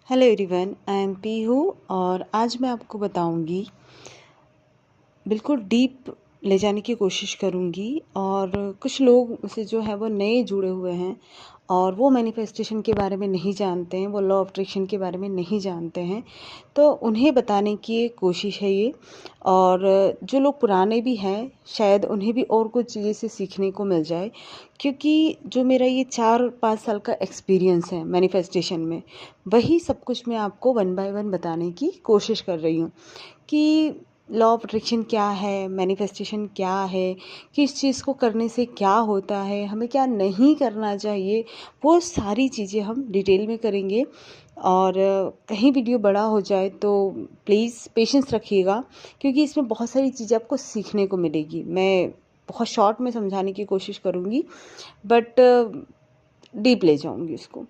Hello everyone, I am Pihu और आज मैं आपको बताऊंगी, बिल्कुल डीप ले जाने की कोशिश करूंगी। और कुछ लोग उसे जो है वो नए जुड़े हुए हैं और वो मैनिफेस्टेशन के बारे में नहीं जानते हैं, वो लॉ ऑफ अट्रैक्शन के बारे में नहीं जानते हैं, तो उन्हें बताने की एक कोशिश है ये। और जो लोग पुराने भी हैं शायद उन्हें भी और कुछ चीज़ें से सीखने को मिल जाए, क्योंकि जो मेरा ये 4-5 साल का एक्सपीरियंस है मैनिफेस्टेशन में, वही सब कुछ मैं आपको वन बाय वन बताने की कोशिश कर रही हूँ कि लॉ ऑफ अट्रैक्शन क्या है, मैनिफेस्टेशन क्या है, किस चीज़ को करने से क्या होता है, हमें क्या नहीं करना चाहिए, वो सारी चीज़ें हम डिटेल में करेंगे। और कहीं वीडियो बड़ा हो जाए तो प्लीज़ पेशेंस रखिएगा, क्योंकि इसमें बहुत सारी चीज़ें आपको सीखने को मिलेगी। मैं बहुत शॉर्ट में समझाने की कोशिश करूँगी, बट डीप ले जाऊँगी उसको।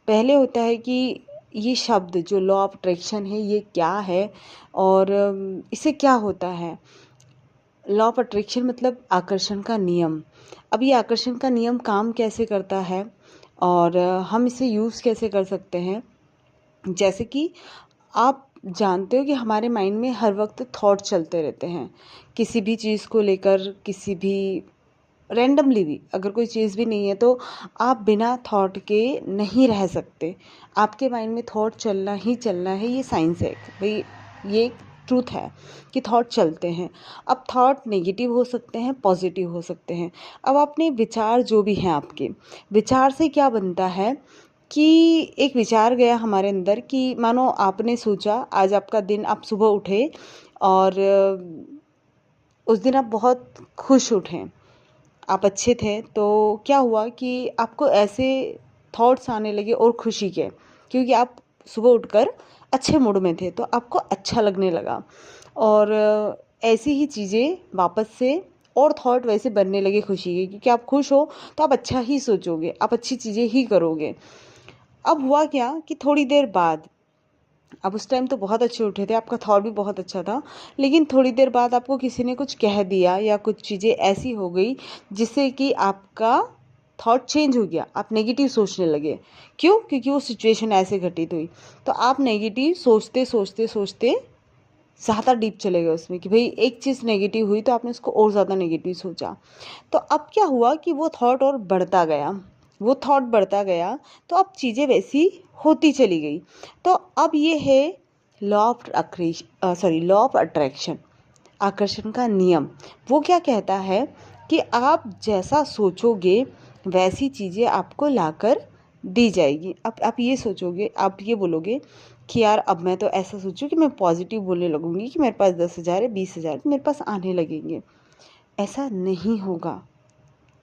पहले होता है कि ये शब्द जो लॉ ऑफ अट्रैक्शन है ये क्या है और इससे क्या होता है। लॉ ऑफ अट्रैक्शन मतलब आकर्षण का नियम। अब ये आकर्षण का नियम काम कैसे करता है और हम इसे यूज़ कैसे कर सकते हैं। जैसे कि आप जानते हो कि हमारे माइंड में हर वक्त थॉट चलते रहते हैं, किसी भी चीज़ को लेकर, किसी भी रैंडमली भी अगर कोई चीज़ भी नहीं है तो आप बिना थॉट के नहीं रह सकते। आपके माइंड में थॉट चलना ही चलना है, ये साइंस है भाई, ये ट्रूथ है कि थॉट चलते हैं। अब थॉट नेगेटिव हो सकते हैं, पॉजिटिव हो सकते हैं। अब अपने विचार जो भी हैं, आपके विचार से क्या बनता है कि एक विचार गया हमारे अंदर कि मानो आपने सोचा आज आपका दिन, आप सुबह उठे और उस दिन आप बहुत खुश उठें, आप अच्छे थे, तो क्या हुआ कि आपको ऐसे थॉट्स आने लगे और खुशी के, क्योंकि आप सुबह उठकर अच्छे मूड में थे तो आपको अच्छा लगने लगा। और ऐसी ही चीज़ें वापस से और थॉट वैसे बनने लगे खुशी के, क्योंकि आप खुश हो तो आप अच्छा ही सोचोगे, आप अच्छी चीज़ें ही करोगे। अब हुआ क्या कि थोड़ी देर बाद, अब उस टाइम तो बहुत अच्छे उठे थे, आपका थॉट भी बहुत अच्छा था, लेकिन थोड़ी देर बाद आपको किसी ने कुछ कह दिया या कुछ चीज़ें ऐसी हो गई जिससे कि आपका थॉट चेंज हो गया, आप नेगेटिव सोचने लगे। क्यों? क्योंकि वो सिचुएशन ऐसे घटित हुई। तो आप नेगेटिव सोचते सोचते सोचते ज़्यादा डीप चले गए उसमें कि भाई एक चीज़ नेगेटिव हुई तो आपने उसको और ज़्यादा नेगेटिव सोचा। तो अब क्या हुआ कि वो थॉट और बढ़ता गया, वो थॉट बढ़ता गया, तो अब चीज़ें वैसी होती चली गई। तो अब ये है लॉ ऑफ अट्रैक्शन, आकर्षण का नियम। वो क्या कहता है कि आप जैसा सोचोगे वैसी चीज़ें आपको लाकर दी जाएगी। अब आप ये सोचोगे, आप ये बोलोगे कि यार अब मैं तो ऐसा सोचूं कि मैं पॉजिटिव बोलने लगूंगी कि मेरे पास 10,000 है, 20,000 तो मेरे पास आने लगेंगे। ऐसा नहीं होगा।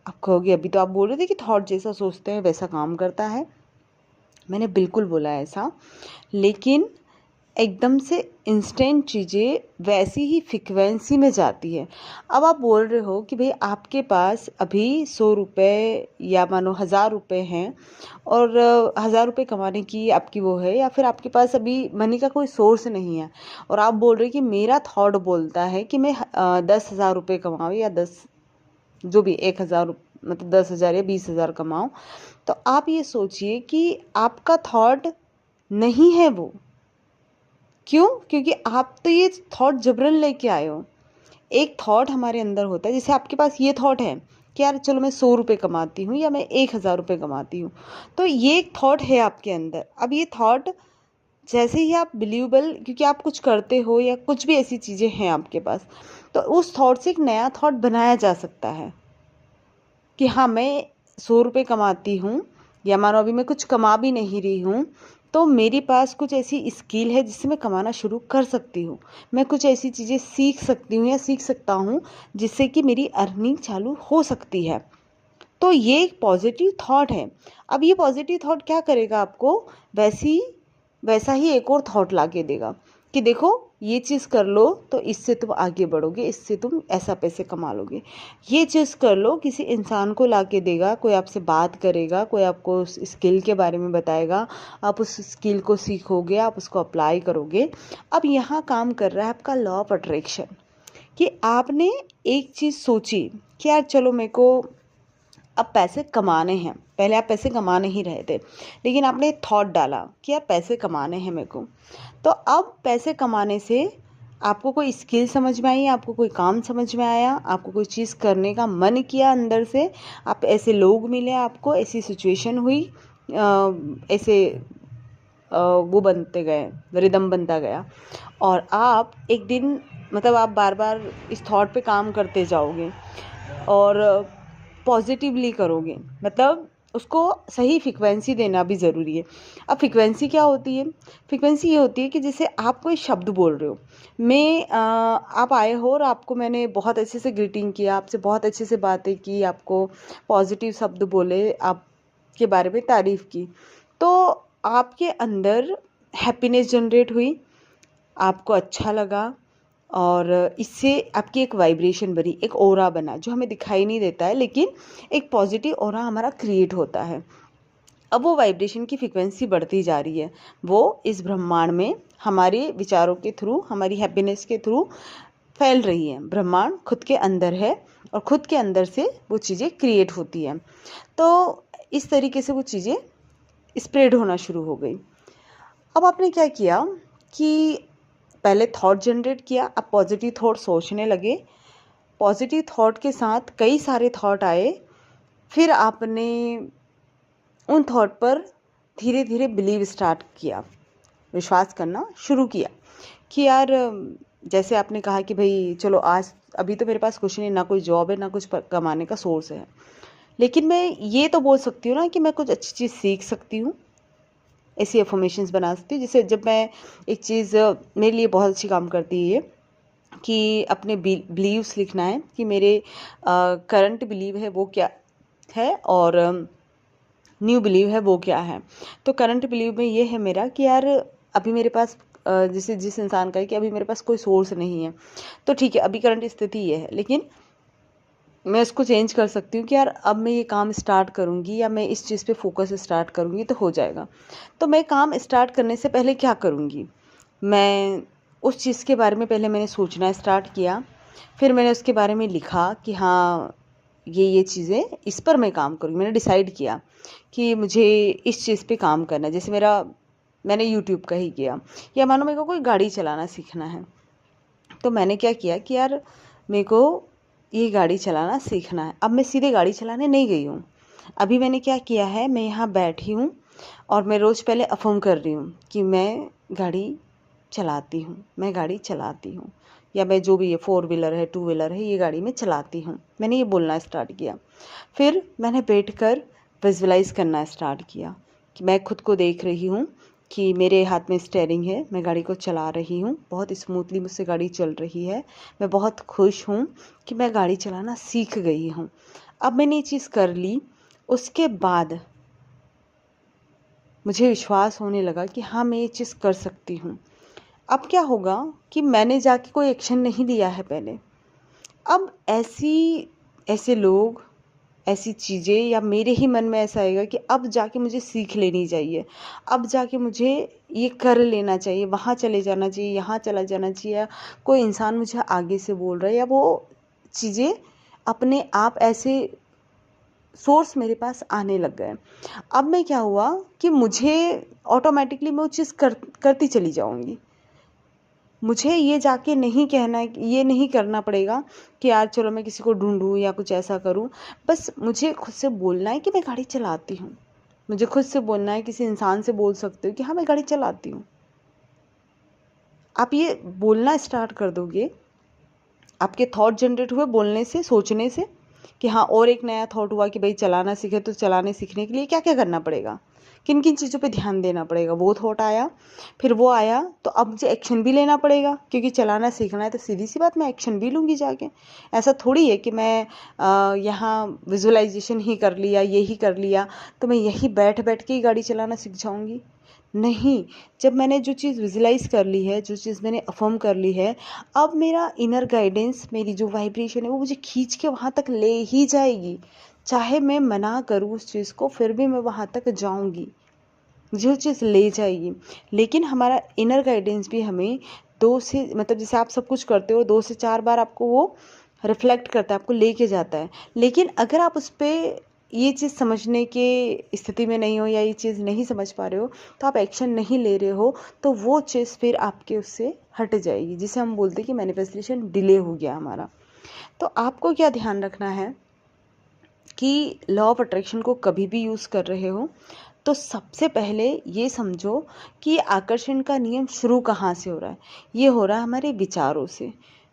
आप कहोगे अभी तो आप बोल रहे थे कि थॉट जैसा सोचते हैं वैसा काम करता है। मैंने बिल्कुल बोला ऐसा, लेकिन एकदम से इंस्टेंट चीज़ें वैसी ही फ्रिक्वेंसी में जाती है। अब आप बोल रहे हो कि भाई आपके पास अभी 100 रुपये या मानो 1000 रुपये हैं और 1000 रुपये कमाने की आपकी वो है, या फिर आपके पास अभी मनी का कोई सोर्स नहीं है और आप बोल रहे हो कि मेरा थॉट बोलता है कि मैं 10,000 रुपये कमाऊँ या 10, जो भी 1,000, मतलब 10,000 या 20,000 कमाऊँ। तो आप ये सोचिए कि आपका थॉट नहीं है वो। क्यों? क्योंकि आप तो ये थॉट जबरन लेके आए हो। एक थॉट हमारे अंदर होता है, जैसे आपके पास ये थॉट है कि यार चलो मैं 100 रुपये कमाती हूँ या मैं 1,000 रुपये कमाती हूँ, तो ये एक थॉट है आपके अंदर। अब ये थॉट जैसे ही आप बिलीवेबल, क्योंकि आप कुछ करते हो या कुछ भी ऐसी चीज़ें हैं आपके पास, तो उस थॉट से एक नया थॉट बनाया जा सकता है कि हाँ मैं 100 रुपये कमाती हूँ, या मानो अभी मैं कुछ कमा भी नहीं रही हूँ तो मेरे पास कुछ ऐसी स्किल है जिससे मैं कमाना शुरू कर सकती हूँ। मैं कुछ ऐसी चीज़ें सीख सकती हूँ या सीख सकता हूँ जिससे कि मेरी अर्निंग चालू हो सकती है। तो ये एक पॉजिटिव थॉट है। अब ये पॉजिटिव थॉट क्या करेगा, आपको वैसा ही एक और थॉट ला के देगा कि देखो ये चीज़ कर लो तो इससे तुम आगे बढ़ोगे, इससे तुम ऐसा पैसे कमा लोगे। ये चीज़ कर लो, किसी इंसान को ला के देगा, कोई आपसे बात करेगा, कोई आपको उस स्किल के बारे में बताएगा, आप उस स्किल को सीखोगे, आप उसको अप्लाई करोगे। अब यहाँ काम कर रहा है आपका लॉ ऑफ अट्रैक्शन कि आपने एक चीज़ सोची कि यार चलो मेरे को अब पैसे कमाने हैं। पहले आप पैसे कमा नहीं रहे थे, लेकिन आपने थॉट डाला कि यार पैसे कमाने हैं मेरे को। तो अब पैसे कमाने से आपको कोई स्किल समझ में आई, आपको कोई काम समझ में आया, आपको कोई चीज़ करने का मन किया अंदर से, आप ऐसे लोग मिले, आपको ऐसी सिचुएशन हुई, ऐसे वो बनते गए, रिदम बनता गया, और आप एक दिन मतलब आप बार बार इस थॉट पे काम करते जाओगे और पॉजिटिवली करोगे। मतलब उसको सही फ्रिक्वेंसी देना भी ज़रूरी है। अब फ्रिक्वेंसी क्या होती है? फ्रिक्वेंसी ये होती है कि जैसे आप कोई शब्द बोल रहे हो, आप आए हो और आपको मैंने बहुत अच्छे से ग्रीटिंग किया, आपसे बहुत अच्छे से बातें की, आपको पॉजिटिव शब्द बोले, आपके बारे में तारीफ़ की, तो आपके अंदर हैप्पीनेस जनरेट हुई, आपको अच्छा लगा, और इससे आपकी एक वाइब्रेशन बनी, एक ऑरा बना, जो हमें दिखाई नहीं देता है, लेकिन एक पॉजिटिव ऑरा हमारा क्रिएट होता है। अब वो वाइब्रेशन की फ्रिक्वेंसी बढ़ती जा रही है, वो इस ब्रह्मांड में हमारे विचारों के थ्रू, हमारी हैप्पीनेस के थ्रू फैल रही है। ब्रह्मांड खुद के अंदर है और खुद के अंदर से वो चीज़ें क्रिएट होती हैं। तो इस तरीके से वो चीज़ें स्प्रेड होना शुरू हो गई। अब आपने क्या किया कि पहले थॉट जनरेट किया, अब पॉजिटिव थॉट सोचने लगे, पॉजिटिव थॉट के साथ कई सारे थॉट आए, फिर आपने उन थॉट पर धीरे धीरे बिलीव स्टार्ट किया, विश्वास करना शुरू किया कि यार, जैसे आपने कहा कि भाई चलो आज अभी तो मेरे पास कुछ नहीं, ना कोई जॉब है, ना कुछ कमाने का सोर्स है, लेकिन मैं ये तो बोल सकती हूँ ना कि मैं कुछ अच्छी चीज़ सीख सकती हूँ, ऐसी अफर्मेशंस बना सकती हूँ। जैसे जब मैं एक चीज़ मेरे लिए बहुत अच्छी काम करती है कि अपने बिलीव्स लिखना है कि मेरे करंट बिलीव है वो क्या है और न्यू बिलीव है वो क्या है। तो करंट बिलीव में ये है मेरा कि यार अभी मेरे पास जैसे जिस इंसान का है कि अभी मेरे पास कोई सोर्स नहीं है, तो ठीक है, अभी करंट स्थिति ये है, लेकिन मैं इसको चेंज कर सकती हूँ कि यार अब मैं ये काम स्टार्ट करूँगी या मैं इस चीज़ पे फोकस स्टार्ट करूँगी तो हो जाएगा। तो मैं काम स्टार्ट करने से पहले क्या करूँगी, मैं उस चीज़ के बारे में पहले मैंने सोचना स्टार्ट किया, फिर मैंने उसके बारे में लिखा कि हाँ ये चीज़ें, इस पर मैं काम करूँगी। मैंने डिसाइड किया कि मुझे इस चीज़ पे काम करना है। जैसे मैंने यूट्यूब का ही किया, या मानो मेरे को कोई गाड़ी चलाना सीखना है, तो मैंने क्या किया कि यार मेरे को ये गाड़ी चलाना सीखना है। अब मैं सीधे गाड़ी चलाने नहीं गई हूँ, अभी मैंने क्या किया है, मैं यहाँ बैठी हूँ और मैं रोज़ पहले अफर्म कर रही हूँ कि मैं गाड़ी चलाती हूँ, मैं गाड़ी चलाती हूँ, या मैं जो भी ये 4 व्हीलर है, 2 व्हीलर है, ये गाड़ी मैं चलाती हूँ। मैंने ये बोलना स्टार्ट किया। फिर मैंने बैठकर विजुअलाइज़ करना स्टार्ट किया कि मैं खुद को देख रही हूँ कि मेरे हाथ में स्टीयरिंग है, मैं गाड़ी को चला रही हूँ, बहुत स्मूथली मुझसे गाड़ी चल रही है, मैं बहुत खुश हूँ कि मैं गाड़ी चलाना सीख गई हूँ। अब मैंने ये चीज़ कर ली, उसके बाद मुझे विश्वास होने लगा कि हाँ मैं ये चीज़ कर सकती हूँ। अब क्या होगा कि मैंने जाके कोई एक्शन नहीं लिया है पहले, अब ऐसे लोग, ऐसी चीज़ें, या मेरे ही मन में ऐसा आएगा कि अब जाके मुझे सीख लेनी चाहिए, अब जाके मुझे ये कर लेना चाहिए, वहाँ चले जाना चाहिए, यहाँ चला जाना चाहिए, या कोई इंसान मुझे आगे से बोल रहा है, या वो चीज़ें अपने आप ऐसे सोर्स मेरे पास आने लग गए। अब मैं क्या हुआ कि मुझे ऑटोमेटिकली मैं वो चीज़ करती चली जाऊँगी। मुझे ये जाके नहीं कहना है, ये नहीं करना पड़ेगा कि यार चलो मैं किसी को ढूंढूं या कुछ ऐसा करूं। बस मुझे खुद से बोलना है कि मैं गाड़ी चलाती हूँ। मुझे खुद से बोलना है, किसी इंसान से बोल सकते हो कि हाँ मैं गाड़ी चलाती हूँ। आप ये बोलना स्टार्ट कर दोगे, आपके थॉट जनरेट हुए बोलने से, सोचने से कि हाँ, और एक नया थॉट हुआ कि भाई चलाना सीखे, तो चलाने सीखने के लिए क्या क्या करना पड़ेगा, किन किन चीज़ों पे ध्यान देना पड़ेगा, वो थॉट आया। फिर वो आया तो अब मुझे एक्शन भी लेना पड़ेगा, क्योंकि चलाना सीखना है तो सीधी सी बात मैं एक्शन भी लूँगी जाके। ऐसा थोड़ी है कि मैं यहाँ विजुअलाइजेशन ही कर लिया, ये ही कर लिया तो मैं यहीं बैठ बैठ के ही गाड़ी चलाना सीख जाऊँगी। नहीं, जब मैंने जो चीज़ विजुअलाइज़ कर ली है, जो चीज़ मैंने अफ़र्म कर ली है, अब मेरा इनर गाइडेंस, मेरी जो वाइब्रेशन है वो मुझे खींच के वहाँ तक ले ही जाएगी। चाहे मैं मना करूँ उस चीज़ को, फिर भी मैं वहाँ तक जाऊँगी, मुझे वो चीज़ ले जाएगी। लेकिन हमारा इनर गाइडेंस भी हमें 2 से, मतलब जैसे आप सब कुछ करते हो 2 से 4 बार आपको वो रिफ्लेक्ट करता है, आपको लेके जाता है। लेकिन अगर आप उस पे ये चीज़ समझने के स्थिति में नहीं हो या ये चीज़ नहीं समझ पा रहे हो, तो आप एक्शन नहीं ले रहे हो, तो वो चीज़ फिर आपके उससे हट जाएगी, जिसे हम बोलते हैं कि मैनिफेस्टेशन डिले हो गया हमारा। तो आपको क्या ध्यान रखना है कि लॉ ऑफ अट्रैक्शन को कभी भी यूज़ कर रहे हो तो सबसे पहले ये समझो कि आकर्षण का नियम शुरू कहाँ से हो रहा है। ये हो रहा है हमारे विचारों से।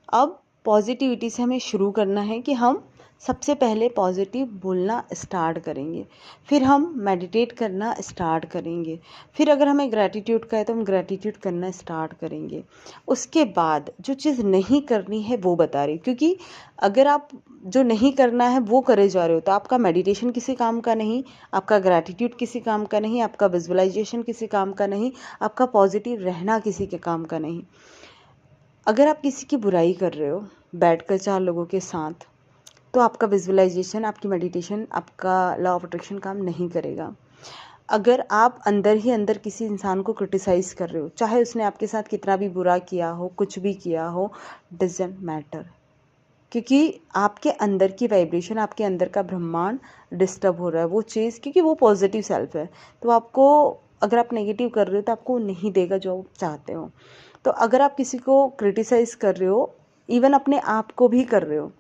अब पॉजिटिविटी से हमें शुरू करना है कि हम सबसे पहले पॉजिटिव बोलना स्टार्ट करेंगे, फिर हम मेडिटेट करना स्टार्ट करेंगे, फिर अगर हमें ग्रैटिट्यूड का है तो हम ग्रैटिट्यूड करना स्टार्ट करेंगे। उसके बाद जो चीज़ नहीं करनी है वो बता रही, क्योंकि अगर आप जो नहीं करना है वो करे जा रहे हो तो आपका मेडिटेशन किसी काम का नहीं, आपका ग्रैटिट्यूड किसी काम का नहीं, आपका विजुअलाइजेशन किसी काम का नहीं, आपका पॉजिटिव रहना किसी के काम का नहीं। अगर आप किसी की बुराई कर रहे हो बैठकर 4 लोगों के साथ, तो आपका विजुअलाइजेशन, आपकी मेडिटेशन, आपका लॉ ऑफ अट्रैक्शन काम नहीं करेगा। अगर आप अंदर ही अंदर किसी इंसान को क्रिटिसाइज कर रहे हो, चाहे उसने आपके साथ कितना भी बुरा किया हो, कुछ भी किया हो, डजंट मैटर, क्योंकि आपके अंदर की वाइब्रेशन, आपके अंदर का ब्रह्मांड डिस्टर्ब हो रहा है वो चीज़, क्योंकि वो पॉजिटिव सेल्फ है। तो आपको, अगर आप नेगेटिव कर रहे हो तो आपको नहीं देगा जो आप चाहते हो। तो अगर आप किसी को क्रिटिसाइज कर रहे हो, इवन अपने आप को भी कर रहे हो,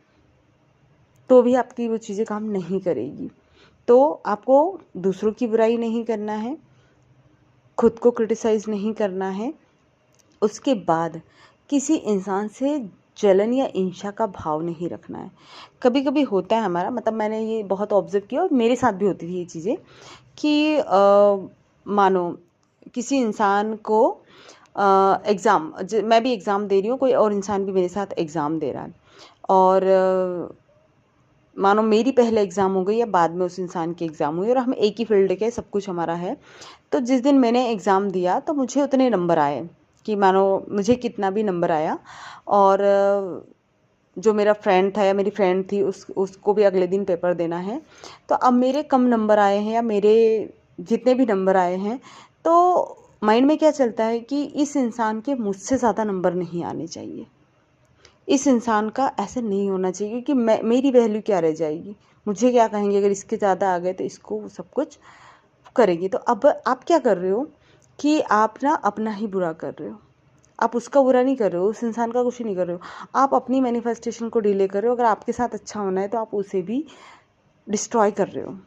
तो भी आपकी वो चीज़ें काम नहीं करेगी। तो आपको दूसरों की बुराई नहीं करना है, खुद को क्रिटिसाइज नहीं करना है। उसके बाद किसी इंसान से जलन या ईर्ष्या का भाव नहीं रखना है। कभी कभी होता है हमारा, मतलब मैंने ये बहुत ऑब्जर्व किया और मेरे साथ भी होती थी ये चीज़ें कि मानो किसी इंसान को एग्ज़ाम, मैं भी एग्ज़ाम दे रही हूँ, कोई और इंसान भी मेरे साथ एग्ज़ाम दे रहा है, और मानो मेरी पहले एग्ज़ाम हो गई या बाद में उस इंसान की एग्ज़ाम हुई, और हम एक ही फील्ड के, सब कुछ हमारा है। तो जिस दिन मैंने एग्ज़ाम दिया तो मुझे उतने नंबर आए कि मानो मुझे कितना भी नंबर आया, और जो मेरा फ्रेंड था या मेरी फ्रेंड थी उसको भी अगले दिन पेपर देना है। तो अब मेरे कम नंबर आए हैं या मेरे जितने भी नंबर आए हैं, तो माइंड में क्या चलता है कि इस इंसान के मुझसे ज़्यादा नंबर नहीं आने चाहिए, इस इंसान का ऐसे नहीं होना चाहिए, क्योंकि मेरी वैल्यू क्या रह जाएगी, मुझे क्या कहेंगे अगर इसके ज़्यादा आ गए, तो इसको सब कुछ करेगी। तो अब आप क्या कर रहे हो कि आप ना अपना ही बुरा कर रहे हो, आप उसका बुरा नहीं कर रहे हो, उस इंसान का कुछ नहीं कर रहे हो, आप अपनी मैनिफेस्टेशन को डिले कर रहे हो। अगर आपके साथ अच्छा होना है तो आप उसे भी डिस्ट्रॉय कर रहे हो।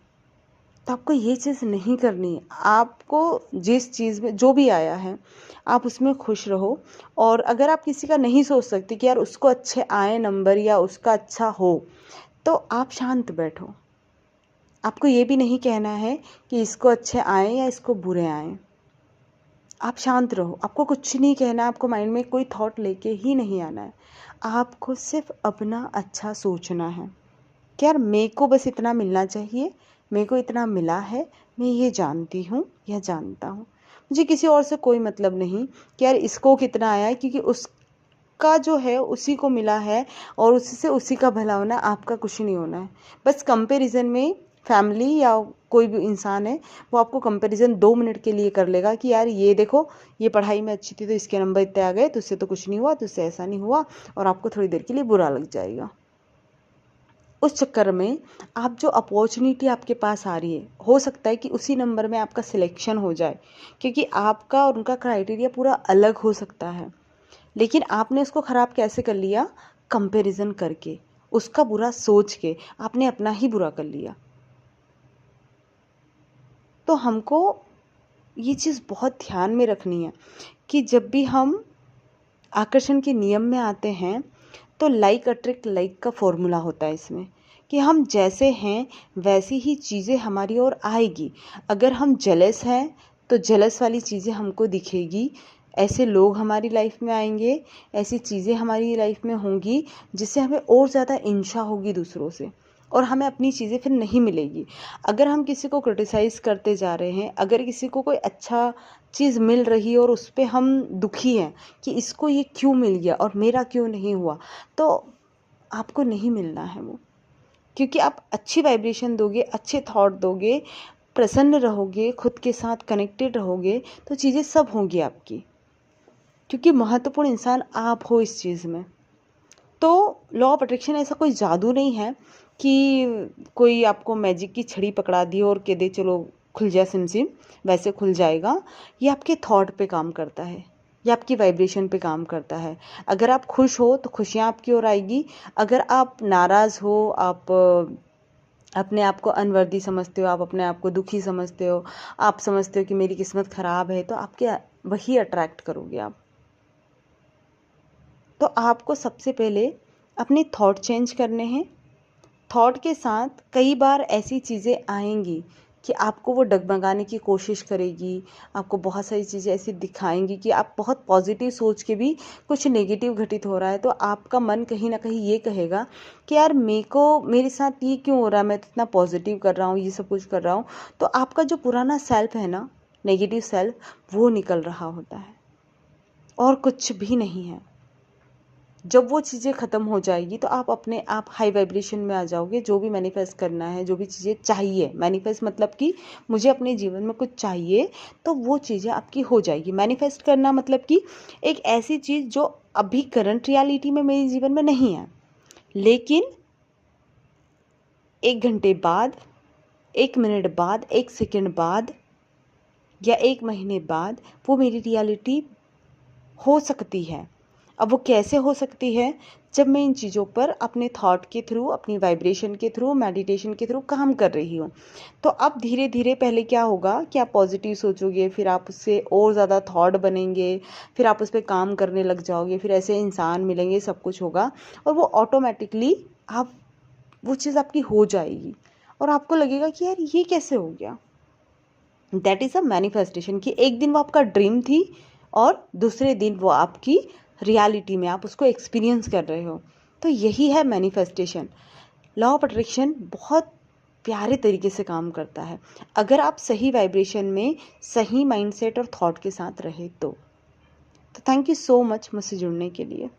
तो आपको ये चीज़ नहीं करनी है। आपको जिस चीज़ में जो भी आया है आप उसमें खुश रहो। और अगर आप किसी का नहीं सोच सकते कि यार उसको अच्छे आए नंबर या उसका अच्छा हो, तो आप शांत बैठो। आपको ये भी नहीं कहना है कि इसको अच्छे आए या इसको बुरे आए। आप शांत रहो, आपको कुछ नहीं कहना, आपको माइंड में कोई थॉट लेके ही नहीं आना है। आपको सिर्फ अपना अच्छा सोचना है कि यार मेरे को बस इतना मिलना चाहिए, मेरे को इतना मिला है, मैं ये जानती हूँ या जानता हूँ, मुझे किसी और से कोई मतलब नहीं कि यार इसको कितना आया है, क्योंकि उसका जो है उसी को मिला है और उससे उसी का भला होना है, आपका कुछ नहीं होना है। बस कंपैरिजन में फैमिली या कोई भी इंसान है, वो आपको कंपैरिजन 2 मिनट के लिए कर लेगा कि यार ये देखो, ये पढ़ाई में अच्छी थी तो इसके नंबर इतने आ गए, तुझसे तो कुछ नहीं हुआ, तुझसे ऐसा नहीं हुआ, और आपको थोड़ी देर के लिए बुरा लग जाएगा। उस चक्कर में आप जो अपॉर्चुनिटी आपके पास आ रही है, हो सकता है कि उसी नंबर में आपका सिलेक्शन हो जाए, क्योंकि आपका और उनका क्राइटेरिया पूरा अलग हो सकता है। लेकिन आपने उसको ख़राब कैसे कर लिया? कंपैरिजन करके, उसका बुरा सोच के आपने अपना ही बुरा कर लिया। तो हमको ये चीज़ बहुत ध्यान में रखनी है कि जब भी हम आकर्षण के नियम में आते हैं, तो लाइक अट्रैक्ट लाइक का फॉर्मूला होता है इसमें, कि हम जैसे हैं वैसी ही चीज़ें हमारी ओर आएगी। अगर हम जेलस हैं तो जेलस वाली चीज़ें हमको दिखेगी, ऐसे लोग हमारी लाइफ में आएंगे, ऐसी चीज़ें हमारी लाइफ में होंगी जिससे हमें और ज़्यादा ईर्ष्या होगी दूसरों से, और हमें अपनी चीज़ें फिर नहीं मिलेगी। अगर हम किसी को क्रिटिसाइज़ करते जा रहे हैं, अगर किसी को कोई अच्छा चीज़ मिल रही है और उस पर हम दुखी हैं कि इसको ये क्यों मिल गया और मेरा क्यों नहीं हुआ, तो आपको नहीं मिलना है वो। क्योंकि आप अच्छी वाइब्रेशन दोगे, अच्छे थॉट दोगे, प्रसन्न रहोगे, खुद के साथ कनेक्टेड रहोगे, तो चीज़ें सब होंगी आपकी। क्योंकि महत्वपूर्ण इंसान आप हो इस चीज़ में। तो लॉ ऑफ अट्रैक्शन ऐसा कोई जादू नहीं है कि कोई आपको मैजिक की छड़ी पकड़ा दी और कह दे चलो खुल जा सिम सिम, वैसे खुल जाएगा। ये आपके थॉट पे काम करता है, ये आपकी वाइब्रेशन पे काम करता है। अगर आप खुश हो तो खुशियाँ आपकी ओर आएगी, अगर आप नाराज़ हो, आप अपने आप को अनवर्दी समझते हो, आप अपने आप को दुखी समझते हो, आप समझते हो कि मेरी किस्मत ख़राब है, तो आपके वही अट्रैक्ट करोगे आप। तो आपको सबसे पहले अपने थॉट चेंज करने हैं। थॉट के साथ कई बार ऐसी चीज़ें आएंगी कि आपको वो डगमगाने की कोशिश करेगी, आपको बहुत सारी चीज़ें ऐसी दिखाएंगी कि आप बहुत पॉजिटिव सोच के भी कुछ नेगेटिव घटित हो रहा है, तो आपका मन कहीं ना कहीं ये कहेगा कि यार मेरे साथ ये क्यों हो रहा है, मैं तो इतना पॉजिटिव कर रहा हूँ, ये सब कुछ कर रहा हूँ। तो आपका जो पुराना सेल्फ है ना, नेगेटिव सेल्फ, वो निकल रहा होता है और कुछ भी नहीं है। जब वो चीज़ें ख़त्म हो जाएगी तो आप अपने आप हाई वाइब्रेशन में आ जाओगे। जो भी मैनिफेस्ट करना है, जो भी चीज़ें चाहिए, मैनिफेस्ट मतलब कि मुझे अपने जीवन में कुछ चाहिए, तो वो चीज़ें आपकी हो जाएगी। मैनिफेस्ट करना मतलब कि एक ऐसी चीज़ जो अभी करंट रियलिटी में मेरे जीवन में नहीं है, लेकिन 1 घंटे बाद, 1 मिनट बाद, 1 सेकंड बाद या 1 महीने बाद वो मेरी रियलिटी हो सकती है। अब वो कैसे हो सकती है? जब मैं इन चीज़ों पर अपने थॉट के थ्रू, अपनी वाइब्रेशन के थ्रू, मेडिटेशन के थ्रू काम कर रही हूँ। तो अब धीरे धीरे पहले क्या होगा कि आप पॉजिटिव सोचोगे, फिर आप उससे और ज़्यादा थॉट बनेंगे, फिर आप उस पर काम करने लग जाओगे, फिर ऐसे इंसान मिलेंगे, सब कुछ होगा और वो ऑटोमेटिकली आप वो चीज़ आपकी हो जाएगी और आपको लगेगा कि यार ये कैसे हो गया। दैट इज़ अ मैनिफेस्टेशन कि एक दिन वो आपका ड्रीम थी और दूसरे दिन वो आपकी रियलिटी में आप उसको एक्सपीरियंस कर रहे हो। तो यही है मैनिफेस्टेशन। लॉ ऑफ अट्रैक्शन बहुत प्यारे तरीके से काम करता है अगर आप सही वाइब्रेशन में, सही माइंडसेट और थॉट के साथ रहे तो। थैंक यू सो मच मुझसे जुड़ने के लिए।